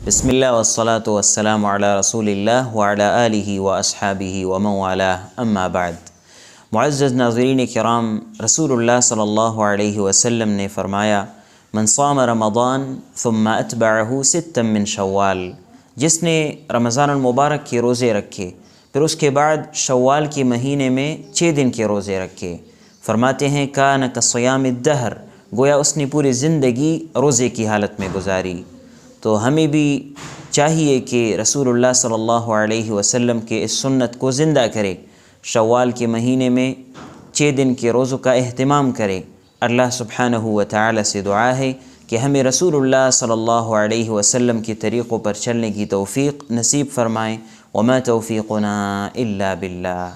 بسم اللہ والصلاة والسلام علی رسول اللہ وعلی آلہ واصحابہ ومن والاه اما بعد۔ معزز ناظرین کرام، رسول اللہ صلی اللہ علیہ وسلم نے فرمایا، من صام رمضان ثم اتبعہ ستا من شوال، جس نے رمضان المبارک کے روزے رکھے پھر اس کے بعد شوال کے مہینے میں 6 دن کے روزے رکھے، فرماتے ہیں کان کصیام الدہر، گویا اس نے پوری زندگی روزے کی حالت میں گزاری۔ تو ہمیں بھی چاہیے کہ رسول اللہ صلی اللہ علیہ وسلم کے اس سنت کو زندہ کرے، شوال کے مہینے میں 6 دن کے روزوں کا اہتمام کرے۔ اللہ سبحانہ و تعالی سے دعا ہے کہ ہمیں رسول اللہ صلی اللہ علیہ وسلم کے طریقوں پر چلنے کی توفیق نصیب فرمائیں۔ وما توفیقنا الا باللہ۔